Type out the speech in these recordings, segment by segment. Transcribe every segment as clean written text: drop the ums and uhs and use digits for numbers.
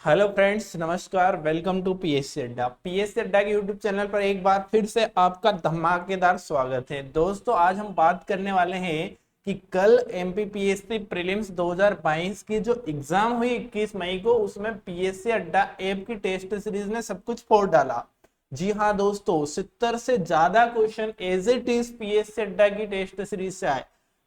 Hello friends, नमस्कार। Welcome to PSC अड्डा। PSC अड्डा के यूट्यूब चैनल पर एक बार फिर से आपका धमाकेदार स्वागत है। दोस्तों, आज हम बात करने वाले हैं कि कल एमपीपीएससी प्रीलिम्स 2022 की जो एग्जाम हुई 21 मई को, उसमें पीएससी अड्डा ऐप की टेस्ट सीरीज ने सब कुछ फोड़ डाला। जी हाँ दोस्तों, 70 से ज्यादा question as it is PSC अड्डा की टेस्ट सीरीज से आए।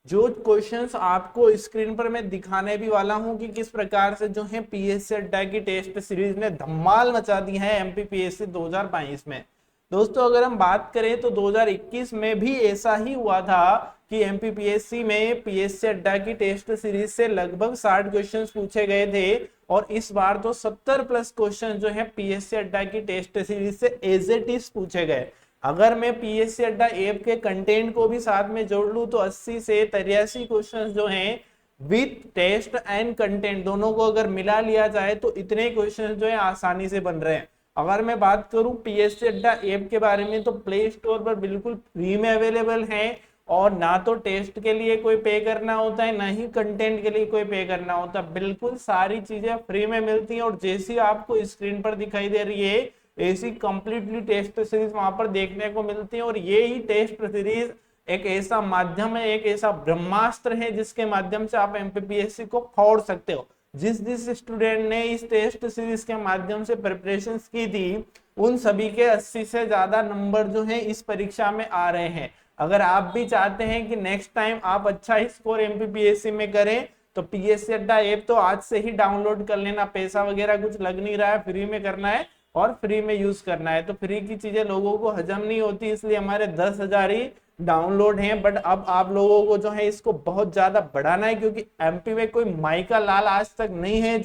जो क्वेश्चंस आपको स्क्रीन पर मैं दिखाने भी वाला हूं कि किस प्रकार से जो है पीएससी अड्डा की टेस्ट सीरीज ने धमाल मचा दी है एमपीपीएससी 2022 में। दोस्तों, अगर हम बात करें तो 2021 में भी ऐसा ही हुआ था कि एमपीपीएससी में पीएससी अड्डा की टेस्ट सीरीज से लगभग 60 क्वेश्चंस पूछे गए थे। और इस बार तो 70 प्लस क्वेश्चन जो है पीएससी अड्डा की टेस्ट सीरीज से एज इट इज पूछे गए। अगर मैं पीएससी अड्डा ऐप के कंटेंट को भी साथ में जोड़ लूं तो 80 से 83 क्वेश्चन जो हैं विथ टेस्ट एंड कंटेंट दोनों को अगर मिला लिया जाए तो इतने क्वेश्चन जो है आसानी से बन रहे हैं। अगर मैं बात करूं पीएससी अड्डा ऐप के बारे में तो प्ले स्टोर पर बिल्कुल फ्री में अवेलेबल है। और ना तो टेस्ट के लिए कोई पे करना होता है, ना ही कंटेंट के लिए कोई पे करना होता, बिल्कुल सारी चीजें फ्री में मिलती हैं। और जैसी आपको स्क्रीन पर दिखाई दे रही है ऐसी कंप्लीटली टेस्ट सीरीज वहां पर देखने को मिलती है। और ये ही टेस्ट सीरीज एक ऐसा माध्यम है, एक ऐसा ब्रह्मास्त्र है जिसके माध्यम से आप एमपीपीएससी को फोड़ सकते हो। जिस जिस स्टूडेंट ने इस टेस्ट सीरीज के माध्यम से प्रिपरेशन की थी उन सभी के 80 से ज्यादा नंबर जो है इस परीक्षा में आ रहे हैं। अगर आप भी चाहते हैं कि नेक्स्ट टाइम आप अच्छा स्कोर एमपीपीएससी में करें तो पीएससी अड्डा ऐप तो आज से ही डाउनलोड कर लेना। पैसा वगैरह कुछ लग नहीं रहा है, फ्री में करना है और फ्री में यूज करना है। तो फ्री की चीजें लोगों को हजम नहीं होती, इसलिए हमारे 10,000 ही डाउनलोड हैं। बट अब आप लोगों को जो है इसको बहुत ज्यादा बढ़ाना है, क्योंकि एमपी में कोई माइका लाल आज तक नहीं है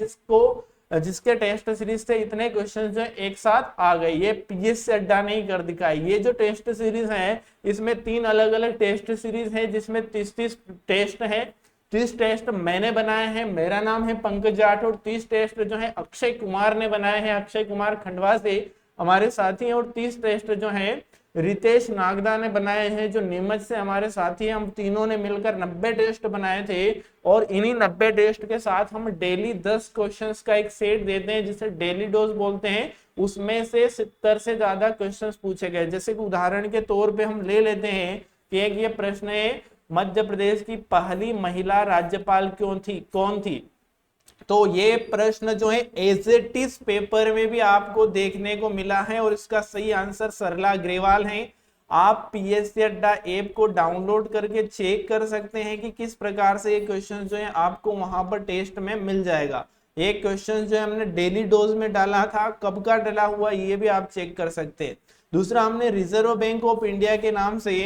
जिसके टेस्ट सीरीज से इतने क्वेश्चन जो एक साथ आ गए। ये पीएससी अड्डा नहीं कर दिखाई। ये जो टेस्ट सीरीज है इसमें 3 अलग अलग टेस्ट सीरीज है जिसमें 30 टेस्ट है। 30 टेस्ट मैंने बनाए हैं, मेरा नाम है पंकज जाटव। 30 टेस्ट जो है अक्षय कुमार ने बनाए हैं, अक्षय कुमार खंडवा से हमारे साथी हैं। और 30 टेस्ट जो है रितेश नागदा ने बनाए हैं, जो नीमच से हमारे साथी हैं। हम तीनों ने मिलकर 90 टेस्ट बनाए थे। और इन्हीं 90 टेस्ट के साथ हम डेली 10 क्वेश्चंस का एक सेट देते हैं जिसे डेली डोज बोलते हैं। उसमें से 70 से ज्यादा क्वेश्चंस पूछे गए। जैसे कि उदाहरण के तौर पे हम ले लेते हैं कि एक ये प्रश्न है, मध्य प्रदेश की पहली महिला राज्यपाल कौन थी। तो ये प्रश्न जो है एज इट इज पेपर में भी आपको देखने को मिला है और इसका सही आंसर सरला अग्रवाल है। आप पीएससी अड्डा ऐप को डाउनलोड करके चेक कर सकते हैं कि किस प्रकार से ये क्वेश्चन जो है आपको वहां पर टेस्ट में मिल जाएगा। एक क्वेश्चन जो है हमने डेली डोज में डाला था, कब का डाला हुआ ये भी आप चेक कर सकते हैं। दूसरा, हमने रिजर्व बैंक ऑफ इंडिया के नाम से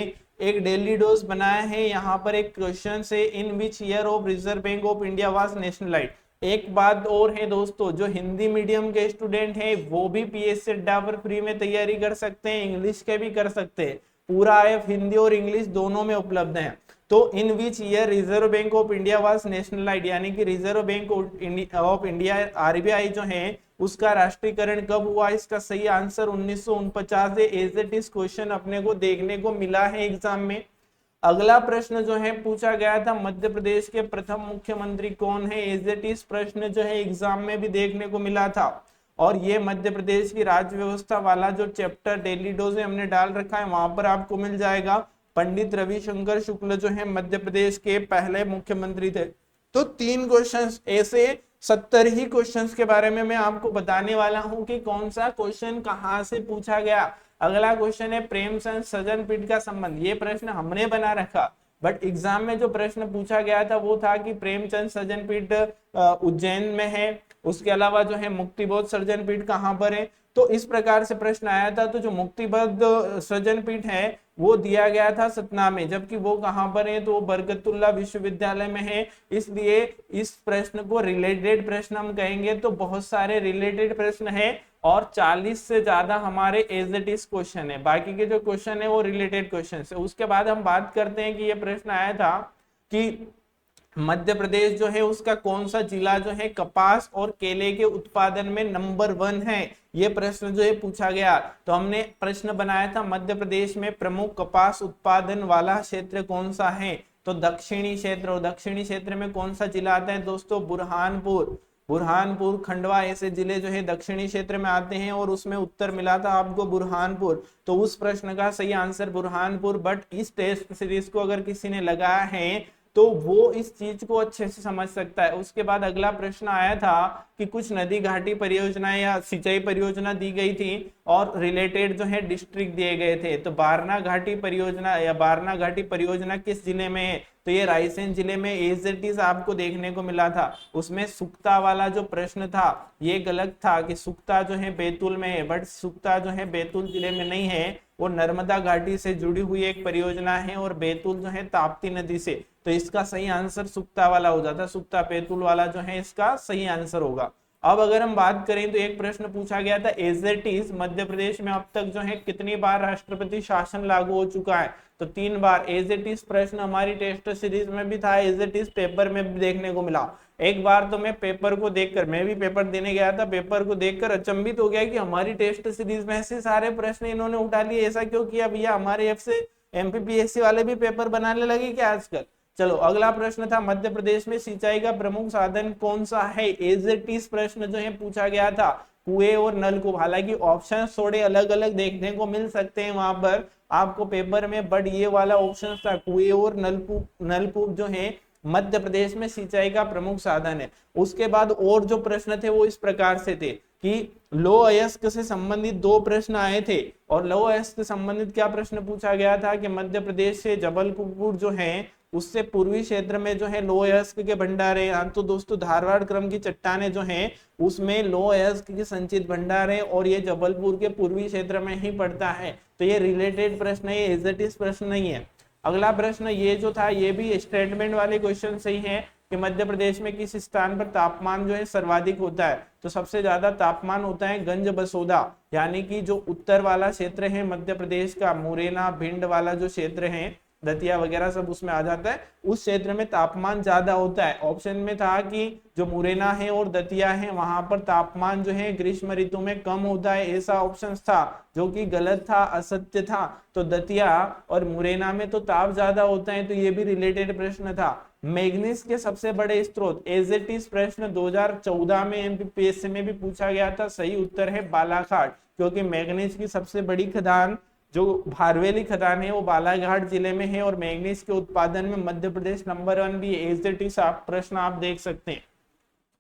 एक डेली डोज बनाया है। यहाँ पर एक क्वेश्चन से, in which year of Reserve Bank of India was nationalised. एक बात और है दोस्तों, जो हिंदी मीडियम के स्टूडेंट हैं वो भी पीएससी अड्डा पर फ्री में तैयारी कर सकते हैं, इंग्लिश के भी कर सकते हैं। पूरा ऐप हिंदी और इंग्लिश दोनों में उपलब्ध है। तो in which year Reserve Bank of India was nationalised, यानी कि Reserve Bank of India RBI जो है उसका राष्ट्रीयकरण कब हुआ, इसका सही आंसर 1949 है। एज इट इज क्वेश्चन अपने को देखने को मिला है एग्जाम में। अगला प्रश्न जो है पूछा गया था, मध्य प्रदेश के प्रथम मुख्यमंत्री कौन है। एज इट इज प्रश्न जो है एग्जाम में भी देखने को मिला था। और ये मध्य प्रदेश की राज्य व्यवस्था वाला जो चैप्टर डेली डोज में हमने डाल रखा है वहां पर आपको मिल जाएगा। पंडित रविशंकर शुक्ल जो है मध्य प्रदेश के पहले मुख्यमंत्री थे। तो 3 क्वेश्चन ऐसे 70 ही क्वेश्चंस के बारे में मैं आपको बताने वाला हूं कि कौन सा क्वेश्चन कहां से पूछा गया। अगला क्वेश्चन है, प्रेमचंद सज्जनपीठ का संबंध। ये प्रश्न हमने बना रखा, बट एग्जाम में जो प्रश्न पूछा गया था वो था कि प्रेमचंद सज्जनपीठ उज्जैन में है। उसके अलावा जो है मुक्तिबोध सज्जनपीठ कहाँ पर है। तो इस प्रकार से प्रश्न आया था। तो जो मुक्तिबोध सज्जनपीठ है वो दिया गया था सतना में, जबकि वो कहाँ पर है तो वो बरकतुल्लाह विश्वविद्यालय में है। इसलिए इस प्रश्न को रिलेटेड प्रश्न हम कहेंगे। तो बहुत सारे रिलेटेड प्रश्न है और 40 से ज्यादा हमारे एज इट इज क्वेश्चन है। बाकी के जो क्वेश्चन है वो रिलेटेड क्वेश्चन है। उसके बाद हम बात करते हैं कि ये प्रश्न आया था कि मध्य प्रदेश जो है उसका कौन सा जिला जो है कपास और केले के उत्पादन में नंबर 1 है। ये प्रश्न जो है पूछा गया। तो हमने प्रश्न बनाया था, मध्य प्रदेश में प्रमुख कपास उत्पादन वाला क्षेत्र कौन सा है। तो दक्षिणी क्षेत्र, और दक्षिणी क्षेत्र में कौन सा जिला आता है दोस्तों, बुरहानपुर। बुरहानपुर, खंडवा ऐसे जिले जो है दक्षिणी क्षेत्र में आते हैं और उसमें उत्तर मिला था आपको बुरहानपुर। तो उस प्रश्न का सही आंसर बुरहानपुर। बट इस टेस्ट सीरीज को अगर किसी ने लगाया है तो वो इस चीज को अच्छे से समझ सकता है। उसके बाद अगला प्रश्न आया था कि कुछ नदी घाटी परियोजना या सिंचाई परियोजना दी गई थी और रिलेटेड जो है डिस्ट्रिक्ट दिए गए थे। तो बारना घाटी परियोजना या बारना घाटी परियोजना किस जिले में है? तो ये रायसेन जिले में एज इट इज आपको देखने को मिला था। उसमें सुक्ता वाला जो प्रश्न था ये गलत था कि सुक्ता जो है बैतूल में है, बट सुक्ता जो है बैतूल जिले में नहीं है, वो नर्मदा घाटी से जुड़ी हुई एक परियोजना है और बैतूल जो है ताप्ती नदी से। तो इसका सही आंसर सुक्ता वाला हो जाता, सुक्ता बैतूल वाला जो है इसका सही आंसर होगा। अब अगर हम बात करें तो एक प्रश्न पूछा गया था as it is Madhya Pradesh में अब तक जो है कितनी बार राष्ट्रपति शासन लागू हो चुका है? तो 3 बार। एज इट इज प्रश्न हमारी टेस्ट सीरीज में भी था, एज इट इज पेपर में भी देखने को मिला। एक बार तो मैं पेपर को देखकर, मैं भी पेपर देने गया था, पेपर को देखकर अचंभित हो गया कि हमारी टेस्ट सीरीज में ऐसे सारे प्रश्न इन्होंने उठा लिए, ऐसा क्यों किया भैया? हमारे एफ से एमपीपीएससी वाले भी पेपर बनाने लगे क्या आजकल? चलो अगला प्रश्न था मध्य प्रदेश में सिंचाई का प्रमुख साधन कौन सा है? एज इट इज प्रश्न जो है पूछा गया था, कुएं और नलकूप। हालांकि ऑप्शन थोड़े अलग अलग देखने को मिल सकते हैं वहां पर आपको पेपर में, बट ये वाला ऑप्शन था कुएं और नलकूप। नलकूप जो है मध्य प्रदेश में सिंचाई का प्रमुख साधन है। उसके बाद और जो प्रश्न थे वो इस प्रकार से थे कि लो अयस्क से संबंधित 2 प्रश्न आए थे। और लो अयस्क से संबंधित क्या प्रश्न पूछा गया था कि मध्य प्रदेश से जबलपुर जो है उससे पूर्वी क्षेत्र में जो है लो अयस्क के भंडार है। तो दोस्तों धारवाड़ क्रम की चट्टानें जो हैं उसमें लो अयस्क के संचित भंडार है और ये जबलपुर के पूर्वी क्षेत्र में ही पड़ता है। तो ये रिलेटेड प्रश्न है, एज इट इज प्रश्न नहीं है। अगला प्रश्न ये जो था ये भी स्टेटमेंट वाले क्वेश्चन सही है कि मध्य प्रदेश में किस स्थान पर तापमान जो है सर्वाधिक होता है? तो सबसे ज्यादा तापमान होता है गंज बसोदा, यानी कि जो उत्तर वाला क्षेत्र है मध्य प्रदेश का, मुरैना भिंड वाला जो क्षेत्र है, दतिया वगैरह सब उसमें आ जाता है, उस क्षेत्र में तापमान ज्यादा होता है। ऑप्शन में था कि जो मुरैना है और दतिया है वहां पर तापमान जो है ग्रीष्म ऋतु में कम होता है, ऐसा ऑप्शन था, जो कि गलत था, असत्य था। तो दतिया और मुरैना में तो ताप ज्यादा होता है, तो ये भी रिलेटेड प्रश्न था। मैग्नीज के सबसे बड़े स्रोत, एज इट इज प्रश्न 2014 में एमपीपीएससी में भी पूछा गया था। सही उत्तर है बालाघाट, क्योंकि मैग्नीज की सबसे बड़ी खदान जो भारवेली खदान है वो बालाघाट जिले में है और मैग्नीज के उत्पादन में मध्य प्रदेश नंबर 1 भी। एज इट इज प्रश्न आप देख सकते हैं।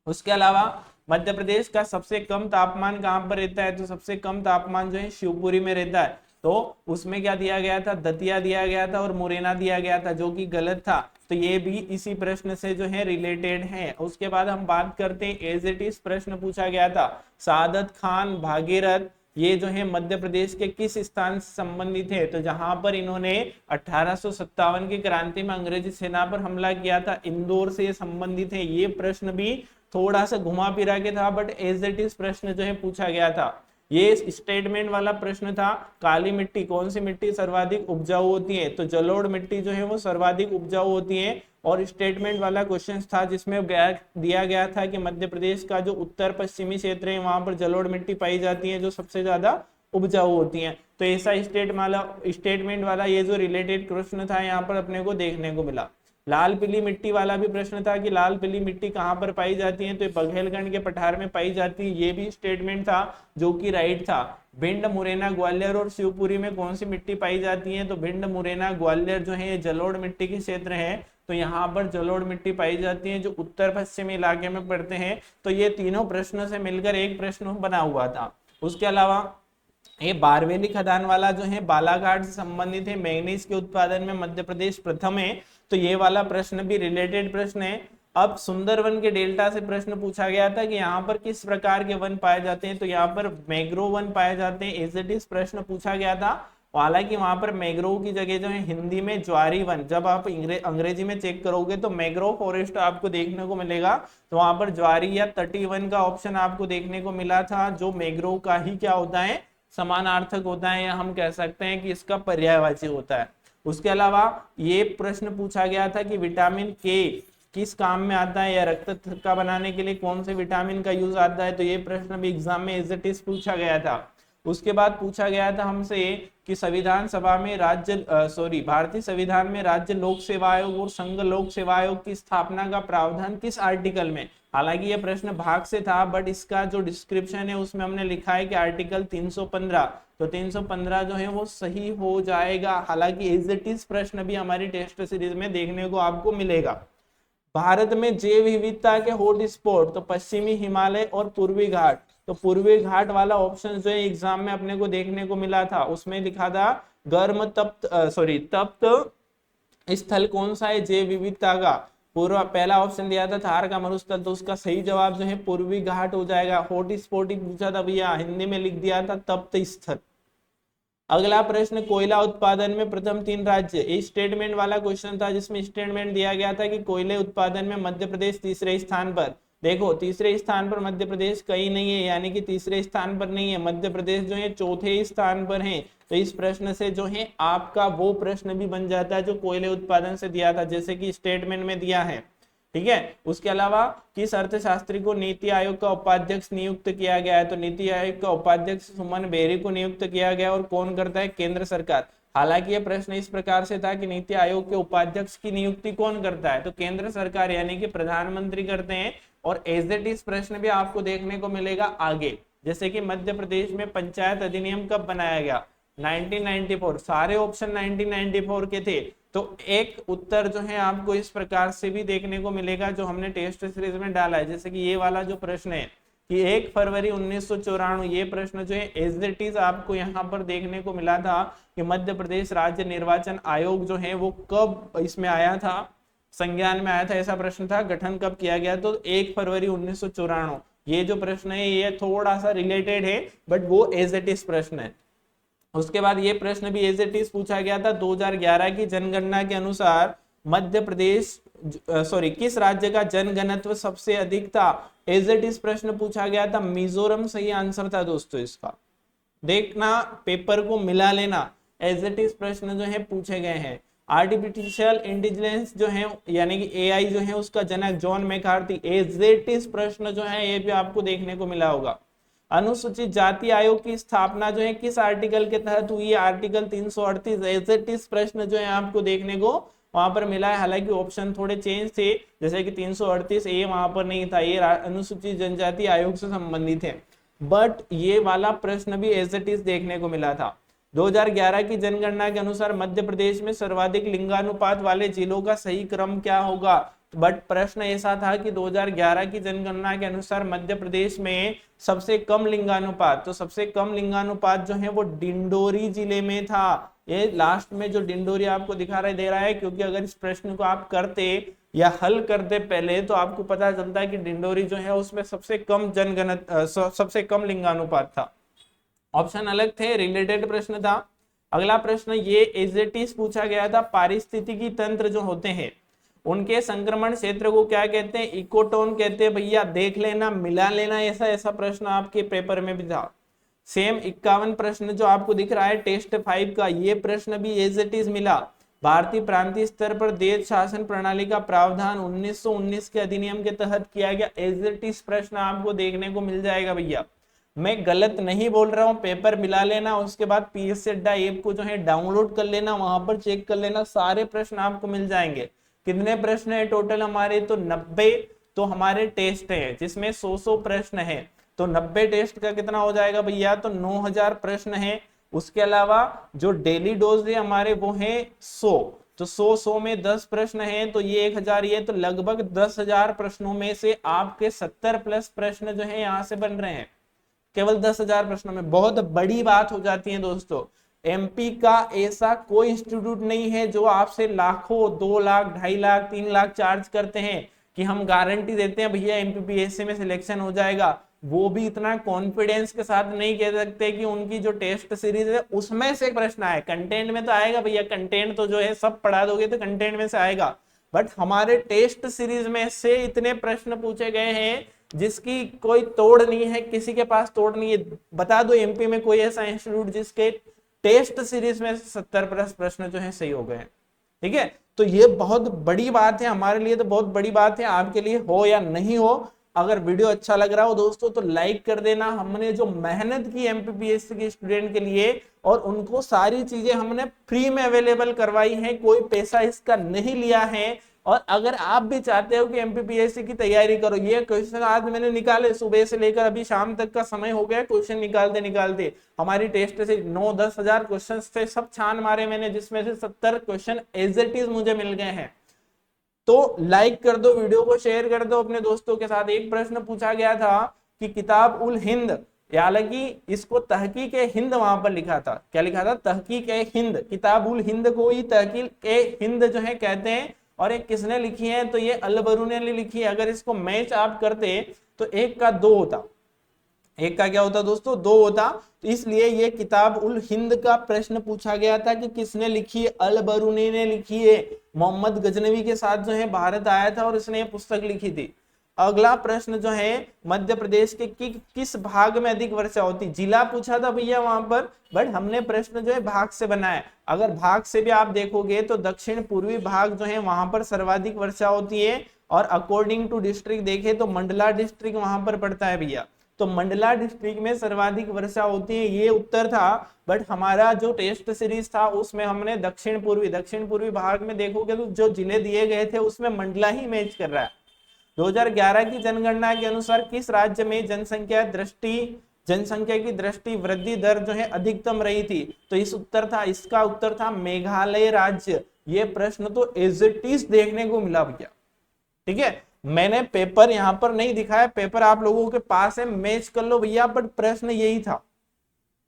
उसके अलावा मध्य प्रदेश का सबसे कम तापमान कहां पर रहता है? तो सबसे कम तापमान जो है शिवपुरी में रहता है। तो उसमें क्या दिया गया था? दतिया दिया गया था और मुरैना दिया गया था, जो कि गलत था। तो ये भी इसी प्रश्न से जो है रिलेटेड है। उसके बाद हम बात करते हैं एज इट इज प्रश्न पूछा गया था सादत खान भागीरथ ये जो है मध्य प्रदेश के किस स्थान से संबंधित है? तो जहां पर इन्होंने 1857 की क्रांति में अंग्रेजी सेना पर हमला किया था, इंदौर से ये संबंधित है। ये प्रश्न भी थोड़ा सा घुमा फिरा के था, बट एज इट इज प्रश्न जो है पूछा गया था। ये स्टेटमेंट वाला प्रश्न था, काली मिट्टी कौन सी मिट्टी सर्वाधिक उपजाऊ होती है? तो जलोढ़ मिट्टी जो है वो सर्वाधिक उपजाऊ होती है। और स्टेटमेंट वाला क्वेश्चन था जिसमें दिया गया था कि मध्य प्रदेश का जो उत्तर पश्चिमी क्षेत्र है वहां पर जलोढ़ मिट्टी पाई जाती है जो सबसे ज्यादा उपजाऊ होती है। तो ऐसा स्टेटमेंट वाला ये जो रिलेटेड प्रश्न था यहाँ पर अपने को देखने को मिला। लाल पीली मिट्टी वाला भी प्रश्न था कि लाल पीली मिट्टी कहाँ पर पाई जाती है? तो बघेलखंड के पठार में पाई जाती है। ये भी स्टेटमेंट था जो कि राइट था। भिंड मुरैना ग्वालियर और शिवपुरी में कौन सी मिट्टी पाई जाती है? तो भिंड मुरैना ग्वालियर जो है ये जलोढ़ मिट्टी के क्षेत्र है, तो यहाँ पर जलोढ़ मिट्टी पाई जाती है जो उत्तर पश्चिमी इलाके में पड़ते हैं। तो ये तीनों प्रश्नों से मिलकर एक प्रश्न बना हुआ था। उसके अलावा ये बारवेली खदान वाला जो है बालाघाट से संबंधित है, मैग्नीज के उत्पादन में मध्य प्रदेश प्रथम है। तो ये वाला प्रश्न भी रिलेटेड प्रश्न है। अब सुंदरवन के डेल्टा से प्रश्न पूछा गया था कि यहाँ पर किस प्रकार के वन पाए जाते हैं? तो यहाँ पर मैंग्रोव वन पाए जाते हैं। एज इट इज प्रश्न पूछा गया था। हालांकि वहां पर मैंग्रोव की जगह जो है हिंदी में ज्वारी वन, जब आप अंग्रेजी में चेक करोगे तो मैंग्रोव फॉरेस्ट आपको देखने को मिलेगा, तो वहां पर ज्वारी या तटी वन का ऑप्शन आपको देखने को मिला था, जो मैंग्रोव का ही क्या होता है, समानार्थक होता है, या हम कह सकते हैं कि इसका पर्यायवाची होता है। उसके अलावा ये प्रश्न पूछा गया था कि विटामिन के किस काम में आता है, या रक्त थक्का बनाने के लिए कौन से विटामिन का यूज आता है? तो ये प्रश्न भी एग्जाम में एज इट इज पूछा गया था। उसके बाद पूछा गया था हमसे कि संविधान सभा में भारतीय संविधान में राज्य लोक सेवा आयोग और संघ लोक सेवा आयोग की स्थापना का प्रावधान किस आर्टिकल में। हालांकि यह प्रश्न भाग से था, बट इसका जो डिस्क्रिप्शन है उसमें हमने लिखा है कि आर्टिकल 315, तो 315 जो है वो सही हो जाएगा। हालांकि एज इट इज प्रश्न भी हमारी टेस्ट सीरीज में देखने को आपको मिलेगा। भारत में जैव विविधता के हॉट स्पॉट, तो पश्चिमी हिमालय और पूर्वी घाट, तो पूर्वी घाट वाला ऑप्शन जो है एग्जाम में अपने को देखने को मिला था, उसमें लिखा था गर्म तप्त स्थल कौन सा है जैव विविधता का। पूर्व पहला ऑप्शन दिया था थार का मरुस्थल, तो उसका सही जवाब जो है पूर्वी घाट हो जाएगा। हॉट स्पॉट ही पूछा था भैया, हिंदी में लिख दिया था तप्त स्थल। अगला प्रश्न, कोयला उत्पादन में प्रथम 3 राज्य, ये स्टेटमेंट वाला क्वेश्चन था जिसमें स्टेटमेंट दिया गया था कि कोयले उत्पादन में मध्य प्रदेश तीसरे स्थान पर। देखो तीसरे स्थान पर मध्य प्रदेश कहीं नहीं है, यानी कि तीसरे स्थान पर नहीं है, मध्य प्रदेश जो है चौथे स्थान पर है। तो इस प्रश्न से जो है आपका वो प्रश्न भी बन जाता है जो कोयले उत्पादन से दिया था, जैसे कि स्टेटमेंट में दिया है। ठीक है, उसके अलावा किस अर्थशास्त्री को नीति आयोग का उपाध्यक्ष नियुक्त किया गया है, तो नीति आयोग का उपाध्यक्ष सुमन बेरी को नियुक्त किया गया और कौन करता है, केंद्र सरकार। हालांकि यह प्रश्न इस प्रकार से था कि नीति आयोग के उपाध्यक्ष की नियुक्ति कौन करता है, तो केंद्र सरकार यानी कि प्रधानमंत्री करते हैं। और एज इट इज प्रश्न भी आपको देखने को मिलेगा आगे, जैसे कि मध्य प्रदेश में पंचायत अधिनियम कब बनाया गया, 1994, सारे ऑप्शन 1994 के थे। तो एक उत्तर जो है आपको इस प्रकार से भी देखने को मिलेगा जो हमने टेस्ट सीरीज में डाला है, जैसे कि ये वाला जो प्रश्न है कि 1 फरवरी 1994, ये प्रश्न जो है एज इट इज आपको यहाँ पर देखने को मिला था कि मध्य प्रदेश राज्य निर्वाचन आयोग जो है वो कब इसमें आया था, संज्ञान में आया था, ऐसा प्रश्न था। गठन कब किया गया, तो 1 फरवरी 1994। ये जो प्रश्न है ये थोड़ा सा रिलेटेड है, बट वो एज इट इज प्रश्न है। उसके बाद ये प्रश्न भी एज इट इज पूछा गया था, 2011 की जनगणना के अनुसार मध्य प्रदेश किस राज्य का जनघनत्व सबसे अधिक था। एज इट इज प्रश्न पूछा गया था, मिजोरम सही आंसर था दोस्तों इसका। देखना, पेपर को मिला लेना, एज इट इज प्रश्न जो है पूछे गए हैं। आर्टिफिशियल इंटेलिजेंस जो है यानी कि एआई जो है उसका जनक John McCarthy, as it is प्रश्न जो है ये भी आपको देखने को मिला होगा। अनुसूचित जाति आयोग की स्थापना जो है किस आर्टिकल के तहत हुई है, आर्टिकल 338। एज इट इज प्रश्न जो है आपको देखने को वहां पर मिला है। हालांकि ऑप्शन थोड़े चेंज थे, जैसे कि 338 ए वहां पर नहीं था, ये अनुसूचित जनजाति आयोग से संबंधित है, बट ये वाला प्रश्न भी एज इट इज देखने को मिला था। 2011 की जनगणना के अनुसार मध्य प्रदेश में सर्वाधिक लिंगानुपात वाले जिलों का सही क्रम क्या होगा, बट प्रश्न ऐसा था कि 2011 की जनगणना के अनुसार मध्य प्रदेश में सबसे कम लिंगानुपात, तो सबसे कम लिंगानुपात जो है वो डिंडोरी जिले में था। ये लास्ट में जो डिंडोरी आपको दिखा दे रहा है, क्योंकि अगर इस प्रश्न को आप करते या हल करते पहले तो आपको पता चलता है कि डिंडोरी जो है उसमें सबसे कम लिंगानुपात था। ऑप्शन अलग थे, रिलेटेड प्रश्न था। अगला प्रश्न ये एज इट इज पूछा गया था, पारिस्थितिकी तंत्र जो होते हैं उनके संक्रमण क्षेत्र को क्या कहते हैं, इकोटोन कहते हैं। भैया देख लेना, मिला लेना, ऐसा प्रश्न आपके पेपर में भी था। सेम 51 प्रश्न जो आपको दिख रहा है टेस्ट 5 का, ये प्रश्न भी एज इट इज मिला। भारतीय प्रांतीय स्तर पर देश शासन प्रणाली का प्रावधान 1919 के अधिनियम के तहत किया गया, एज इट इज प्रश्न आपको देखने को मिल जाएगा। भैया मैं गलत नहीं बोल रहा हूँ, पेपर मिला लेना, उसके बाद पीएससी अड्डा ऐप को जो है डाउनलोड कर लेना, वहां पर चेक कर लेना, सारे प्रश्न आपको मिल जाएंगे। कितने प्रश्न है टोटल हमारे, तो 90 तो हमारे टेस्ट है जिसमें 100 प्रश्न है, तो 90 टेस्ट का कितना हो जाएगा भैया, तो 9000 प्रश्न है। उसके अलावा जो डेली डोज है हमारे वो है 100, तो 100 में 10 प्रश्न है, तो ये 1000, ये तो लगभग 10,000 प्रश्नों में से आपके 70 प्लस प्रश्न जो है यहाँ से बन रहे हैं, केवल 10,000 प्रश्नों में। बहुत बड़ी बात हो जाती है दोस्तों। एमपी का ऐसा कोई इंस्टीट्यूट नहीं है जो आपसे लाखों, 2 लाख, 2.5 लाख, 3 लाख चार्ज करते हैं कि हम गारंटी देते हैं भैया एमपीपीएससी में सिलेक्शन हो जाएगा। वो भी इतना कॉन्फिडेंस के साथ नहीं कह सकते कि उनकी जो टेस्ट सीरीज है उसमें से प्रश्न आए। कंटेंट में तो आएगा भैया, कंटेंट तो जो है सब पढ़ा दोगे तो कंटेंट में से आएगा, बट हमारे टेस्ट सीरीज में से इतने प्रश्न पूछे गए हैं जिसकी कोई तोड़ नहीं है, किसी के पास तोड़ नहीं है। बता दो एमपी में कोई ऐसा इंस्टीट्यूट जिसके टेस्ट सीरीज में 70 प्लस प्रश्न जो है सही हो गए। ठीक है, तो ये बहुत बड़ी बात है, हमारे लिए तो बहुत बड़ी बात है, आपके लिए हो या नहीं हो अगर वीडियो अच्छा लग रहा हो दोस्तों तो लाइक कर देना। हमने जो मेहनत की एमपीपीएससी के स्टूडेंट के लिए और उनको सारी चीजें हमने फ्री में अवेलेबल करवाई है, कोई पैसा इसका नहीं लिया है। और अगर आप भी चाहते हो कि एमपीपीएससी की तैयारी करो, ये क्वेश्चन आज मैंने निकाले सुबह से लेकर अभी शाम तक का समय हो गया क्वेश्चन निकालते निकालते। हमारी टेस्ट से 9-10 हजार क्वेश्चन थे, सब छान मारे मैंने, जिसमें से 70 क्वेश्चन एज इट इज मुझे मिल गए हैं। तो लाइक कर दो, वीडियो को शेयर कर दो अपने दोस्तों के साथ। एक प्रश्न पूछा गया था कि किताब उल हिंद, हालांकि इसको तहकीक ए हिंद वहां पर लिखा था, क्या लिखा था, तहकीक ए हिंद। किताब उल हिंद को ही तहकीक ए हिंद जो है कहते हैं। और एक किसने लिखी है, तो ये अल-बरूनी ने लिखी है। अगर इसको मैच आप करते तो एक का दो होता, एक का क्या होता दोस्तों, दो होता। तो इसलिए ये किताब उल हिंद का प्रश्न पूछा गया था कि किसने लिखी है, अल-बरूनी ने लिखी है। मोहम्मद गजनवी के साथ जो है भारत आया था और इसने ये पुस्तक लिखी थी। अगला प्रश्न जो है, मध्य प्रदेश के किस भाग में अधिक वर्षा होती, जिला पूछा था भैया वहां पर, बट हमने प्रश्न जो है भाग से बनाया। अगर भाग से भी आप देखोगे तो दक्षिण पूर्वी भाग जो है वहां पर सर्वाधिक वर्षा होती है। और अकॉर्डिंग टू डिस्ट्रिक्ट देखे तो मंडला डिस्ट्रिक्ट वहां पर पड़ता है भैया, तो मंडला डिस्ट्रिक्ट में सर्वाधिक वर्षा होती है, ये उत्तर था। बट हमारा जो टेस्ट सीरीज था उसमें हमने दक्षिण पूर्वी भाग में देखोगे तो जो जिले दिए गए थे उसमें मंडला ही मैच कर रहा है। 2011 की जनगणना के अनुसार किस राज्य में जनसंख्या की दृष्टि वृद्धि दर जो है अधिकतम रही थी, तो इसका उत्तर था मेघालय राज्य। ये प्रश्न तो एज इट इज देखने को मिला भैया, ठीक है। मैंने पेपर यहां पर नहीं दिखाया, पेपर आप लोगों के पास है, मैच कर लो भैया, बट प्रश्न यही था,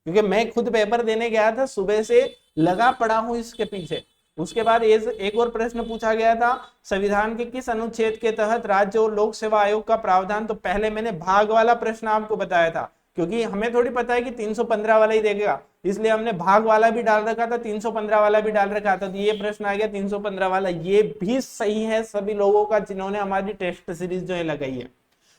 क्योंकि मैं खुद पेपर देने गया था, सुबह से लगा पड़ा हूं इसके पीछे। उसके बाद एक और प्रश्न पूछा गया था, संविधान के किस अनुच्छेद के तहत राज्य और लोक सेवा आयोग का प्रावधान, तो पहले मैंने भाग वाला प्रश्न आपको बताया था, क्योंकि हमें थोड़ी पता है कि 315 वाला ही देगा, इसलिए हमने भाग वाला भी डाल रखा था, 315 वाला भी डाल रखा था। तो ये प्रश्न आ गया 315 वाला, ये भी सही है सभी लोगों का जिन्होंने हमारी टेस्ट सीरीज जो है लगाई है।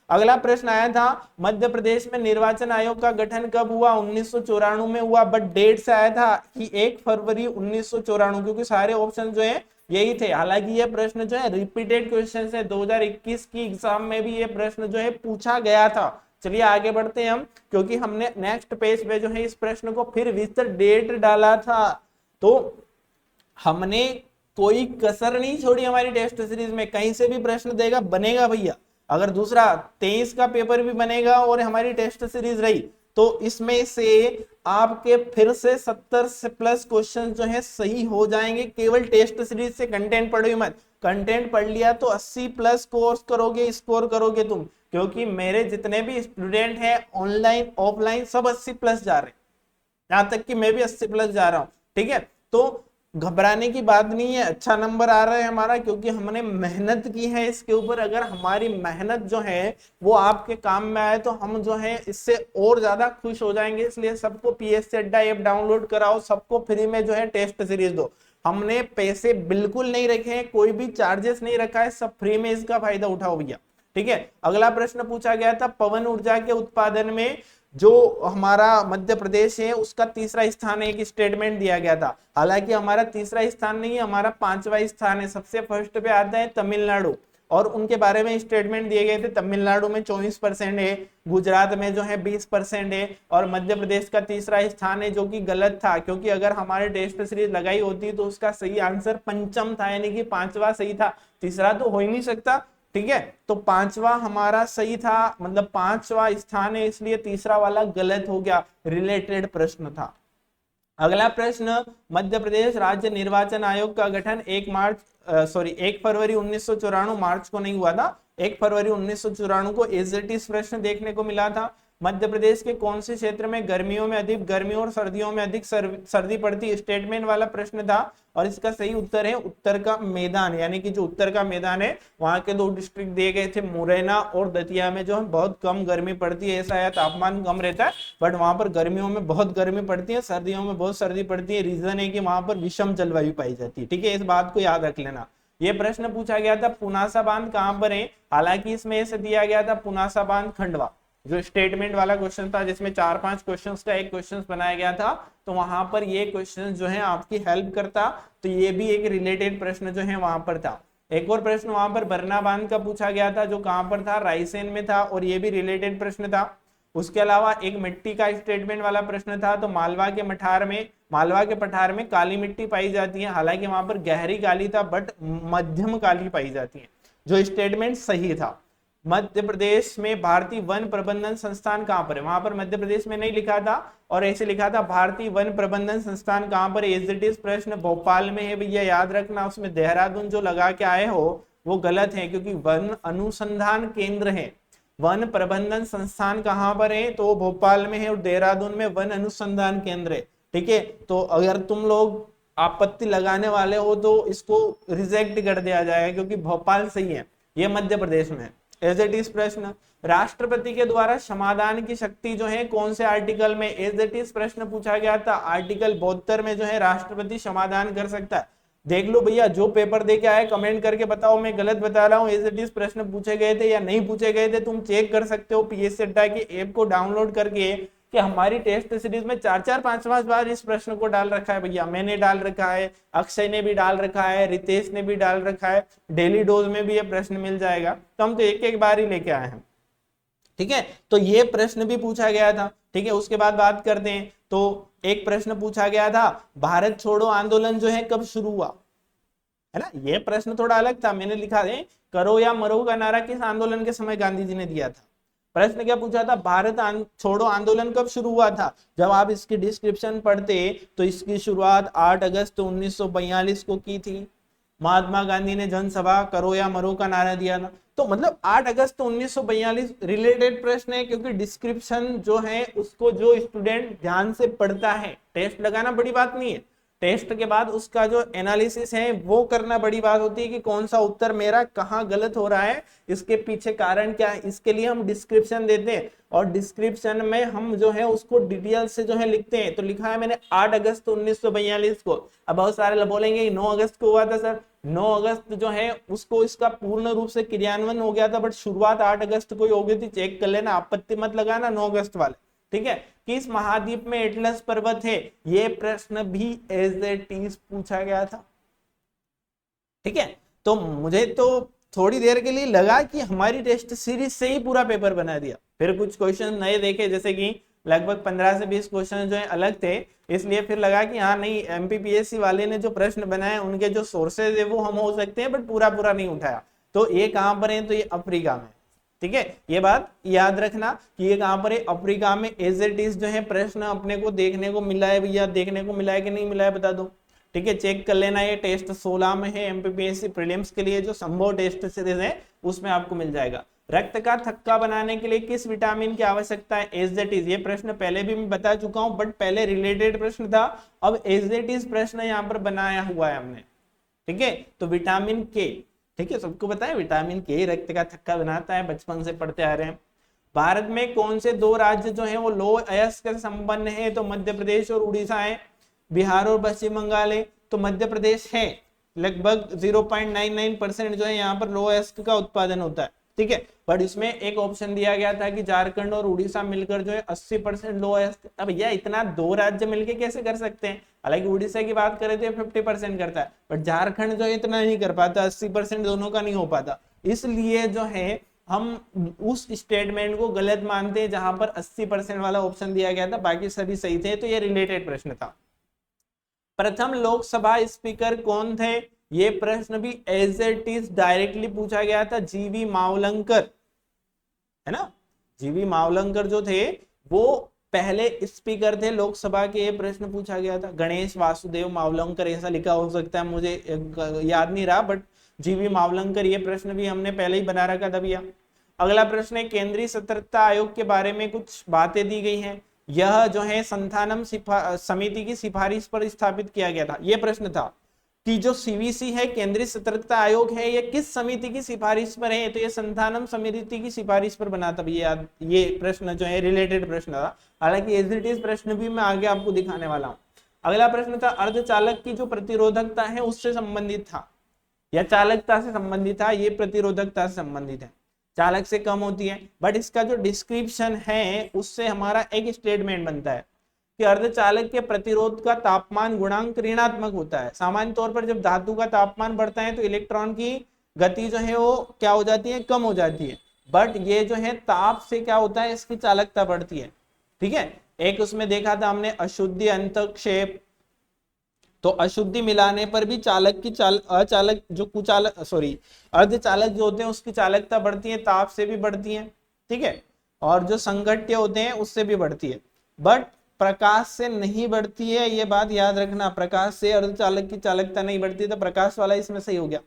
अगला प्रश्न आया था, मध्य प्रदेश में निर्वाचन आयोग का गठन कब हुआ, 1994 में हुआ, बट डेट से आया था कि 1 फरवरी 1994, क्योंकि सारे ऑप्शन जो है यही थे। हालांकि ये प्रश्न जो है रिपीटेड क्वेश्चन है, 2021 की एग्जाम में भी ये प्रश्न जो है पूछा गया था। चलिए आगे बढ़ते हैं हम, क्योंकि हमने नेक्स्ट पेज पे जो है इस प्रश्न को फिर विद डेट डाला था, तो हमने कोई कसर नहीं छोड़ी हमारी टेस्ट सीरीज में। कहीं से भी प्रश्न देगा बनेगा भैया। अगर दूसरा 23 का पेपर भी बनेगा और हमारी टेस्ट सीरीज रही तो इसमें से आपके फिर से 70 से प्लस क्वेश्चन जो है सही हो जाएंगे। केवल टेस्ट सीरीज से कंटेंट पढ़ो मत, कंटेंट पढ़ लिया तो 80 प्लस कोर्स करोगे, स्कोर करोगे तुम, क्योंकि मेरे जितने भी स्टूडेंट हैं ऑनलाइन ऑफलाइन सब 80 प्लस जा रहे हैं, यहां तक कि मैं भी 80 प्लस जा रहा हूं, ठीक है। तो घबराने की बात नहीं है, अच्छा नंबर आ रहा है हमारा, क्योंकि हमने मेहनत की है इसके ऊपर। अगर हमारी मेहनत जो है वो आपके काम में आए तो हम जो है इससे और ज्यादा खुश हो जाएंगे। इसलिए सबको पीएससी अड्डा ऐप डाउनलोड कराओ, सबको फ्री में जो है टेस्ट सीरीज दो। हमने पैसे बिल्कुल नहीं रखे हैं, कोई भी चार्जेस नहीं रखा है, सब फ्री में इसका फायदा उठाओ भैया, ठीक है। अगला प्रश्न पूछा गया था, पवन ऊर्जा के उत्पादन में जो हमारा मध्य प्रदेश है उसका तीसरा स्थान है, एक स्टेटमेंट दिया गया था। हालांकि हमारा तीसरा स्थान नहीं है, हमारा 5वां स्थान है। सबसे फर्स्ट पे आता है तमिलनाडु, और उनके बारे में स्टेटमेंट दिए गए थे। तमिलनाडु में 24% है, गुजरात में जो है 20% है, और मध्य प्रदेश का तीसरा स्थान है, जो कि गलत था, क्योंकि अगर हमारे टेस्ट सीरीज लगाई होती तो उसका सही आंसर पंचम था, यानी कि 5वां सही था, तीसरा तो हो ही नहीं सकता, ठीक है। तो 5वां हमारा सही था, मतलब 5वां स्थान है, इसलिए तीसरा वाला गलत हो गया, रिलेटेड प्रश्न था। अगला प्रश्न, मध्य प्रदेश राज्य निर्वाचन आयोग का गठन 1 फरवरी 1994, मार्च को नहीं हुआ था, 1 फरवरी 1994 को एज इट इज प्रश्न देखने को मिला था। मध्य प्रदेश के कौन से क्षेत्र में गर्मियों में अधिक गर्मी और सर्दियों में अधिक सर्दी पड़ती है, स्टेटमेंट वाला प्रश्न था, और इसका सही उत्तर है उत्तर का मैदान, यानी कि जो उत्तर का मैदान है वहां के 2 डिस्ट्रिक्ट दिए गए थे, मुरैना और दतिया में जो है बहुत कम गर्मी पड़ती है। ऐसा है तापमान कम रहता है, बट वहां पर गर्मियों में बहुत गर्मी पड़ती है, सर्दियों में बहुत सर्दी पड़ती है। रीजन है कि वहां पर विषम जलवायु पाई जाती है, ठीक है, इस बात को याद रख लेना। ये प्रश्न पूछा गया था, पुनासा बांध कहां पर है, हालांकि इसमें ऐसे दिया गया था पुनासा बांध खंडवा, जो स्टेटमेंट वाला क्वेश्चन था जिसमें 4-5 क्वेश्चंस का एक क्वेश्चन बनाया गया था, तो वहां पर ये क्वेश्चन जो है आपकी हेल्प करता, तो ये भी एक रिलेटेड प्रश्न जो है वहां पर था। एक और प्रश्न वहां पर बरना बांध का पूछा गया था, जो कहां पर था, रायसेन में था, और ये भी रिलेटेड प्रश्न था। उसके अलावा एक मिट्टी का स्टेटमेंट वाला प्रश्न था, तो मालवा के पठार में काली मिट्टी पाई जाती है, हालांकि वहां पर गहरी काली था बट मध्यम काली पाई जाती है, जो स्टेटमेंट सही था। मध्य प्रदेश में भारतीय वन प्रबंधन संस्थान कहां पर है, वहां पर मध्य प्रदेश में नहीं लिखा था और ऐसे लिखा था भारतीय वन प्रबंधन संस्थान कहां पर, एज इट इज प्रश्न भोपाल में है भैया, याद रखना। उसमें देहरादून जो लगा के आए हो वो गलत है, क्योंकि वन अनुसंधान केंद्र है, वन प्रबंधन संस्थान कहां पर है, तो भोपाल में है, और देहरादून में वन अनुसंधान केंद्र है। ठीक है, तो अगर तुम लोग आपत्ति लगाने वाले हो तो इसको रिजेक्ट कर दिया जाएगा, क्योंकि भोपाल सही है, ये मध्य प्रदेश में है। एज इट इज प्रश्न, राष्ट्रपति के द्वारा समाधान की शक्ति जो है कौन से आर्टिकल में, एज इट इज प्रश्न पूछा गया था, आर्टिकल 72 में जो है राष्ट्रपति समाधान कर सकता है। देख लो भैया, जो पेपर दे के आए कमेंट करके बताओ मैं गलत बता रहा हूँ, एज इट इज प्रश्न पूछे गए थे या नहीं पूछे गए थे। तुम चेक कर सकते हो पीएससी अड्डा की ऐप को डाउनलोड करके, कि हमारी टेस्ट सीरीज में 4-4-5-5 बार इस प्रश्न को डाल रखा है भैया, मैंने डाल रखा है, अक्षय ने भी डाल रखा है, रितेश ने भी डाल रखा है, डेली डोज में भी ये प्रश्न मिल जाएगा। तो हम तो एक एक बार ही लेके आए हैं। ठीक है, तो ये प्रश्न भी पूछा गया था। ठीक है, उसके बाद बात करते हैं, तो एक प्रश्न पूछा गया था, भारत छोड़ो आंदोलन जो है कब शुरू हुआ, है ना। ये प्रश्न थोड़ा अलग था, मैंने लिखा है करो या मरो का नारा किस आंदोलन के समय गांधी जी ने दिया था। प्रश्न क्या पूछा था, भारत छोड़ो आंदोलन कब शुरू हुआ था। जब आप इसकी डिस्क्रिप्शन पढ़ते तो इसकी शुरुआत 8 अगस्त 1942 को की थी। महात्मा गांधी ने जनसभा करो या मरो का नारा दिया था। तो मतलब 8 अगस्त 1942 रिलेटेड प्रश्न है, क्योंकि डिस्क्रिप्शन जो है उसको जो स्टूडेंट ध्यान से पढ़ता है, टेस्ट लगाना बड़ी बात नहीं है, टेस्ट के बाद उसका जो एनालिसिस है वो करना बड़ी बात होती है, कि कौन सा उत्तर मेरा कहाँ गलत हो रहा है, इसके पीछे कारण क्या है। इसके लिए हम डिस्क्रिप्शन देते हैं, और डिस्क्रिप्शन में हम जो है उसको डिटेल से जो है लिखते हैं। तो लिखा है मैंने 8 अगस्त 1942 को। अब बहुत सारे बोलेंगे 9 अगस्त को हुआ था सर, 9 अगस्त जो है उसको इसका पूर्ण रूप से क्रियान्वयन हो गया था, बट शुरुआत 8 अगस्त को ही हो गई थी। चेक कर लेना, आपत्ति मत लगाना 9 अगस्त वाले। ठीक है, किस महाद्वीप में एटलस पर्वत है, ये प्रश्न भी एज इट इज पूछा गया था। ठीक है, तो मुझे तो थोड़ी देर के लिए लगा कि हमारी टेस्ट सीरीज से ही पूरा पेपर बना दिया, फिर कुछ क्वेश्चन नए देखे, जैसे कि लगभग 15 से 20 क्वेश्चन जो है अलग थे, इसलिए फिर लगा कि हाँ नहीं, एमपीपीएससी वाले ने जो प्रश्न बनाए उनके जो सोर्सेज है वो हम हो सकते हैं, बट पूरा पूरा नहीं उठाया। तो ये कहां पर है, तो ये अफ्रीका में। ठीक है, ये बात याद रखना कि ये कहां पर है, अफ्रीका में। एज इट इज जो है प्रश्न अपने को देखने को मिला है भैया, देखने को मिला है कि नहीं मिला है बता दो। ठीक है, चेक कर लेना, ये टेस्ट 16 में है, एमपीपीएससी प्रीलिम्स के लिए जो संभव टेस्ट सीरीज है उसमें आपको मिल जाएगा। रक्त का थक्का बनाने के लिए किस विटामिन की आवश्यकता है, एज इट इज। ये प्रश्न पहले भी मैं बता चुका हूं, बट पहले रिलेटेड प्रश्न था, अब एज इट इज प्रश्न यहाँ पर बनाया हुआ है हमने। ठीक है, तो विटामिन के, ठीक है, सबको पता है विटामिन के रक्त का थक्का बनाता है, बचपन से पढ़ते आ रहे हैं। भारत में कौन से दो राज्य जो है वो लो अयस्क से संपन्न है, तो मध्य प्रदेश और उड़ीसा है। बिहार और पश्चिम बंगाल है, तो मध्य प्रदेश है। लगभग 0.99% जो है यहाँ पर लो अयस्क का उत्पादन होता है। ठीक है, बट इसमें एक ऑप्शन दिया गया था कि झारखंड और उड़ीसा मिलकर जो है 80% लो अयस्क। अब यह इतना दो राज्य मिलके कैसे कर सकते हैं, हालांकि उड़ीसा की बात करें तो 50% करता है, बट झारखंड जो है इतना नहीं कर पाता, 80% दोनों का नहीं हो पाता। इसलिए जो है हम उस स्टेटमेंट को गलत मानते हैं जहां पर 80% वाला ऑप्शन दिया गया था, बाकी सभी सही थे। तो ये रिलेटेड प्रश्न था। प्रथम लोकसभा स्पीकर कौन थे, ये प्रश्न भी एज इट इज डायरेक्टली पूछा गया था, जीवी मावलंकर, है ना। जीवी मावलंकर जो थे वो पहले स्पीकर थे लोकसभा के, ये प्रश्न पूछा गया था। गणेश वासुदेव मावलंकर ऐसा लिखा हो सकता है, मुझे याद नहीं रहा, बट जीवी मावलंकर, ये प्रश्न भी हमने पहले ही बना रखा था भैया। अगला प्रश्न है, केंद्रीय सतर्कता आयोग के बारे में कुछ बातें दी गई हैं। यह जो है संथानम समिति की सिफारिश पर स्थापित किया गया था। यह प्रश्न था कि जो सीवीसी है, केंद्रीय सतर्कता आयोग है, ये किस समिति की सिफारिश पर है, तो ये संथानम समिति की सिफारिश पर बना था भैया। ये प्रश्न जो है रिलेटेड प्रश्न था, हालांकि एज इट इज प्रश्न भी मैं आगे आपको दिखाने वाला हूँ। अगला प्रश्न था, अर्धचालक की जो प्रतिरोधकता है उससे संबंधित था या चालकता से संबंधित था, ये प्रतिरोधकता से संबंधित है, चालक से कम होती है। बट इसका जो डिस्क्रिप्शन है उससे हमारा एक स्टेटमेंट बनता है कि अर्धचालक के प्रतिरोध का तापमान गुणांक ऋणात्मक होता है। सामान्य तौर पर जब धातु का तापमान बढ़ता है तो इलेक्ट्रॉन की गति जो है वो क्या हो जाती है, कम हो जाती है। बट ये जो है ताप से क्या होता है, इसकी चालकता बढ़ती है। ठीक है, एक उसमें देखा था हमने अशुद्धि अंतक्षेप, तो अशुद्धि मिलाने पर भी चालक की अचालक जो कुचालक सॉरी अर्धचालक जो होते हैं उसकी चालकता बढ़ती है, ताप से भी बढ़ती है। ठीक है, और जो संघट्य होते हैं उससे भी बढ़ती है, बट प्रकाश से नहीं बढ़ती है, ये बात याद रखना। प्रकाश से अर्धचालक की चालकता नहीं बढ़ती, तो प्रकाश वाला इसमें सही हो गया।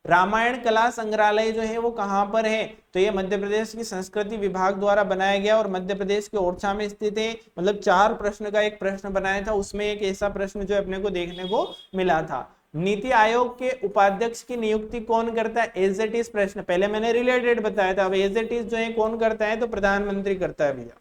रामायण कला संग्रहालय जो है वो कहाँ पर है, तो ये मध्य प्रदेश की संस्कृति विभाग द्वारा बनाया गया और मध्य प्रदेश के ओरछा में स्थित है। मतलब 4 प्रश्न का एक प्रश्न बनाया था, उसमें एक ऐसा प्रश्न जो अपने को देखने को मिला था। नीति आयोग के उपाध्यक्ष की नियुक्ति कौन करता है, एज इट इज प्रश्न, पहले मैंने रिलेटेड बताया था, अब एज इट इज जो है कौन करता है, तो प्रधानमंत्री करता है भैया।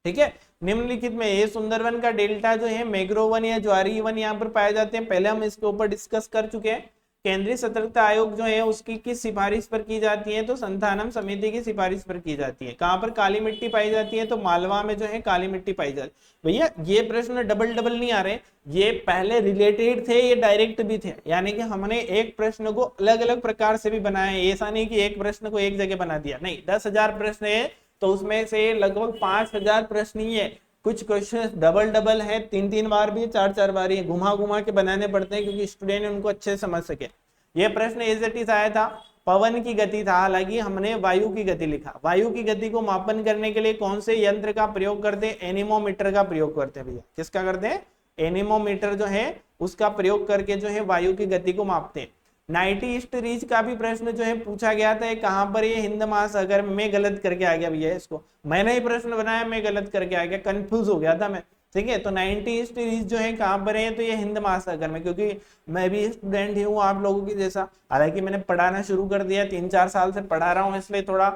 ठीक है, निम्नलिखित में ये सुंदरवन का डेल्टा जो है मैग्रोवन या ज्वारी वन यहाँ पर पाए जाते हैं, पहले हम इसके ऊपर डिस्कस कर चुके हैं। केंद्रीय सतर्कता आयोग जो है उसकी किस सिफारिश पर की जाती है, तो संथानम समिति की सिफारिश पर की जाती है। कहां पर काली मिट्टी पाई जाती है, तो मालवा में जो है काली मिट्टी पाई जाती है। भैया ये प्रश्न डबल डबल नहीं आ रहे, ये पहले रिलेटेड थे, ये डायरेक्ट भी थे, यानी कि हमने एक प्रश्न को अलग अलग प्रकार से भी बनाया है। ऐसा नहीं कि एक प्रश्न को एक जगह बना दिया, नहीं, 10,000 प्रश्न है तो उसमें से लगभग 5,000 प्रश्न ही है। कुछ क्वेश्चन डबल डबल है, 3-3 बार भी, 4-4 बार ही घुमा घुमा के बनाने पड़ते हैं, क्योंकि स्टूडेंट उनको अच्छे से समझ सके। ये प्रश्न एज इट इज आया था, पवन की गति था, हालांकि हमने वायु की गति लिखा। वायु की गति को मापन करने के लिए कौन से यंत्र का प्रयोग करते हैं, एनीमोमीटर का प्रयोग करते हैं भैया। किसका करते हैं, एनीमोमीटर जो है उसका प्रयोग करके जो है वायु की गति को मापते हैं। 90 ईस्ट रीच का भी प्रश्न जो है पूछा गया था, कहां पर ये हिंद महासागर में। मैं गलत करके आ गया भैया, इसको मैंने ही प्रश्न बनाया, मैं गलत करके आ गया, कंफ्यूज हो गया था मैं। ठीक है, तो 90 ईस्ट रीच जो है कहां पर है, तो ये हिंद महासागर में, क्योंकि मैं भी स्टूडेंट ही हूँ आप लोगों की जैसा। हालांकि मैंने पढ़ाना शुरू कर दिया, 3-4 साल से पढ़ा रहा हूँ, इसलिए थोड़ा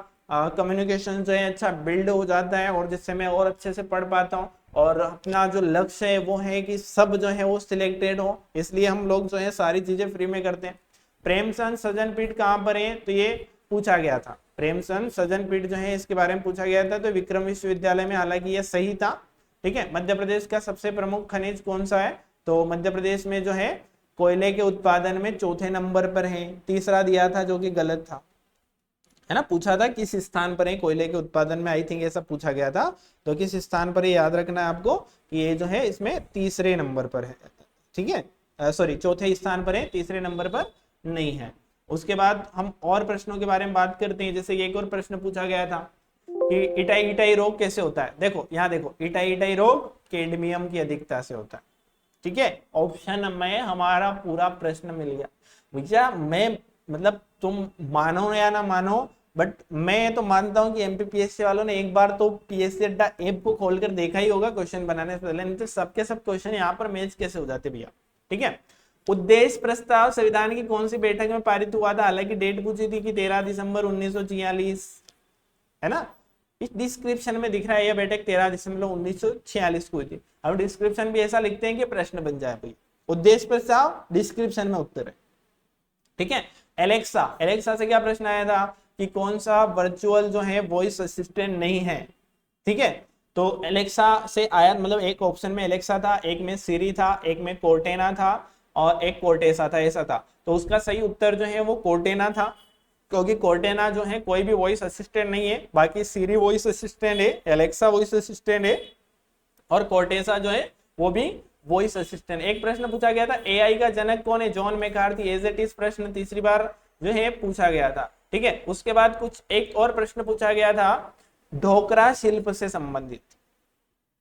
कम्युनिकेशन जो है अच्छा बिल्ड हो जाता है, और जिससे मैं और अच्छे से पढ़ पाता हूँ। और अपना जो लक्ष्य है वो है कि सब जो है वो सिलेक्टेड हो, इसलिए हम लोग जो है सारी चीजें फ्री में करते हैं। प्रेमचंद सज्जन पीठ कहां पर है, तो ये पूछा गया था। प्रेमचंद सज्जन पीठ जो है इसके बारे में पूछा गया था, तो विक्रम विश्वविद्यालय में, हालांकि ये सही था। ठीक है, मध्य प्रदेश का सबसे प्रमुख खनिज कौन सा है, तो मध्य प्रदेश में जो है कोयले के उत्पादन में 4थे नंबर पर है। तीसरा दिया था जो कि गलत था, है ना, पूछा था किस स्थान पर है कोयले के उत्पादन में, आई थिंक ऐसा पूछा गया था। तो किस स्थान पर, याद रखना है आपको कि ये जो है इसमें 3रे नंबर पर है। ठीक है, सॉरी 4थे स्थान पर है, 3रे नंबर पर नहीं है। उसके बाद हम और प्रश्नों के बारे में बात करते हैं। जैसे एक और प्रश्न पूछा गया था कि इटाई इटाई रोग कैसे होता है। देखो यहाँ देखो, इटाई इटाई रोग कैडमियम की अधिकता से होता है। ठीक है, ऑप्शन में हमारा पूरा प्रश्न मिल गया भैया। मैं मतलब तुम मानो या ना मानो, बट मैं तो मानता हूं कि एमपीपीएससी वालों ने एक बार तो पीएससी अड्डा ऐप को खोलकर देखा ही होगा क्वेश्चन बनाने से पहले, नहीं तो सबके सब क्वेश्चन यहाँ पर मैच कैसे हो जाते भैया। ठीक है, उद्देश्य प्रस्ताव संविधान की कौन सी बैठक में पारित हुआ था, हालांकि डेट पूछी थी कि 13 दिसंबर 1946, है ना। इस डिस्क्रिप्शन में दिख रहा है यह बैठक 13 दिसंबर 1946 को हुई थी। अब डिस्क्रिप्शन भी ऐसा लिखते हैं कि प्रश्न बन जाए भाई, उद्देश्य प्रस्ताव डिस्क्रिप्शन में उत्तर है। ठीक है, एलेक्सा, एलेक्सा से क्या प्रश्न आया था कि कौन सा वर्चुअल जो है वॉइस असिस्टेंट नहीं है। ठीक है, तो एलेक्सा से आया, मतलब एक ऑप्शन में एलेक्सा था, एक में सिरी था, एक में कोर्टेना था, और एक कोर्टेसा था, ऐसा था। तो उसका सही उत्तर जो है वो कोर्टेना था, क्योंकि कोर्टेना जो है कोई भी वॉइस असिस्टेंट नहीं है। बाकी सिरी वॉइस असिस्टेंट है, एलेक्सा वॉइस असिस्टेंट है, और कोर्टेसा जो है वो भी वॉइस असिस्टेंट। एक प्रश्न पूछा गया था एआई का जनक कौन है, John McCarthy, as it is प्रश्न 3री बार जो है पूछा गया था। ठीक है, उसके बाद कुछ एक और प्रश्न पूछा गया था ढोकरा शिल्प से संबंधित।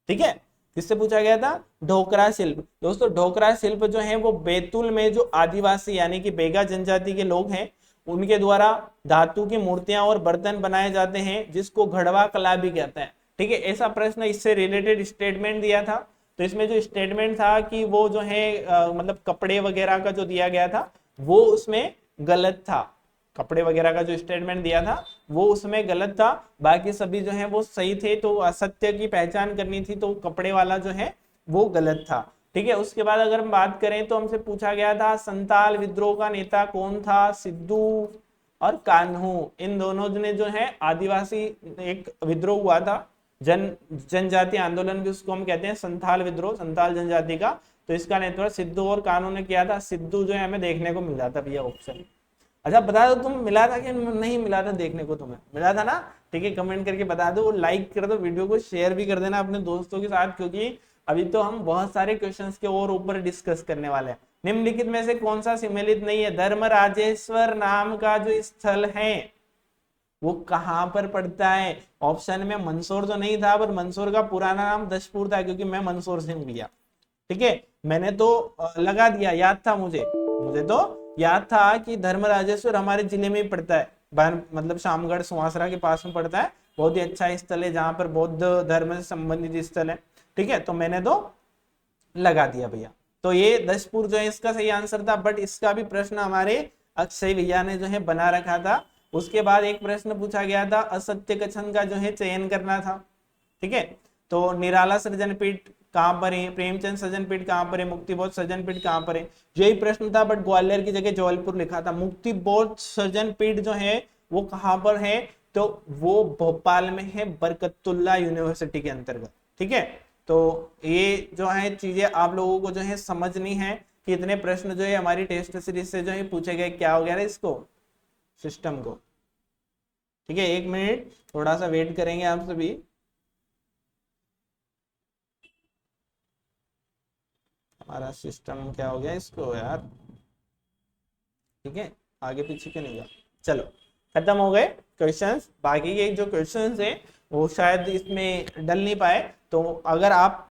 ठीक है, किससे पूछा गया था, ढोकरा शिल्प। दोस्तों ढोकरा शिल्प जो है वो बैतूल में जो आदिवासी यानी कि बेगा जनजाति के लोग हैं उनके द्वारा धातु की मूर्तियां और बर्तन बनाए जाते हैं, जिसको घड़वा कला भी कहते हैं। ठीक है, ऐसा प्रश्न इससे रिलेटेड स्टेटमेंट दिया था। तो इसमें जो स्टेटमेंट था कि वो जो है मतलब कपड़े वगैरह का जो दिया गया था वो उसमें गलत था। कपड़े वगैरह का जो स्टेटमेंट दिया था वो उसमें गलत था, बाकी सभी जो है वो सही थे। तो असत्य की पहचान करनी थी, तो कपड़े वाला जो है वो गलत था। ठीक है, उसके बाद अगर हम बात करें तो हमसे पूछा गया था संताल विद्रोह का नेता कौन था, सिद्धू और कान्हू, इन दोनों ने जो है आदिवासी एक विद्रोह हुआ था, जनजाति आंदोलन भी उसको हम कहते हैं, संथाल विद्रोह, संथाल जनजाति का। तो इसका नेतृत्व सिद्धू और कान्हू ने किया था। सिद्धू जो है हमें देखने को मिल जाता भैया ऑप्शन। अच्छा बता दो, तुम मिला था कि नहीं मिला था, देखने को तुम्हें मिला था ना? ठीक है, कमेंट करके बता दो, लाइक कर दो वीडियो को, शेयर भी कर देना अपने दोस्तों के साथ, क्योंकि अभी तो हम बहुत सारे क्वेश्चंस के और ऊपर डिस्कस करने वाले हैं। निम्नलिखित में से कौन सा सम्मिलित नहीं है? धर्मराजेश्वर नाम का जो स्थल है वो कहां पर पड़ता है? ऑप्शन में मंदसौर तो नहीं था, पर मंदसौर का पुराना नाम दशपुर था, क्योंकि मैं मंदसौर से हूं भैया। ठीक है, मैंने तो लगा दिया, याद था मुझे मुझे तो याद था कि धर्मराजेश्वर हमारे जिले में ही पड़ता है, मतलब शामगढ़ सुवासरा के पास में पड़ता है। बहुत ही अच्छा स्थल है जहां पर बौद्ध धर्म से संबंधित स्थल है। ठीक है, तो मैंने तो लगा दिया भैया। तो ये दशपुर जो है इसका सही आंसर था, बट इसका भी प्रश्न हमारे अक्षय भैया ने जो है बना रखा था। उसके बाद एक प्रश्न पूछा गया था, असत्य कथन का जो है चयन करना था। ठीक है, तो निराला सृजन पीठ कहां पर है, प्रेमचंद सृजन पीठ कहां पर है, मुक्तिबोध सृजन पीठ कहां पर है, यही प्रश्न था, बट ग्वालियर की जगह जबलपुर लिखा था। मुक्तिबोध सृजन पीठ जो है वो कहां पर है? तो वो भोपाल में है, बरकतुल्ला यूनिवर्सिटी के अंतर्गत। ठीक है, तो ये जो है चीजें आप लोगों को जो है समझनी है कि इतने प्रश्न जो है हमारी टेस्ट सीरीज से जो है पूछे गए, क्या हो गया इसको, सिस्टम को। ठीक है, 1 मिनट थोड़ा सा वेट करेंगे आप सभी। हमारा सिस्टम क्या हो गया इसको यार। ठीक है, आगे पीछे क्यों नहीं गया? चलो, खत्म हो गए क्वेश्चंस। बाकी के जो क्वेश्चंस है वो शायद इसमें डल नहीं पाए, तो अगर आप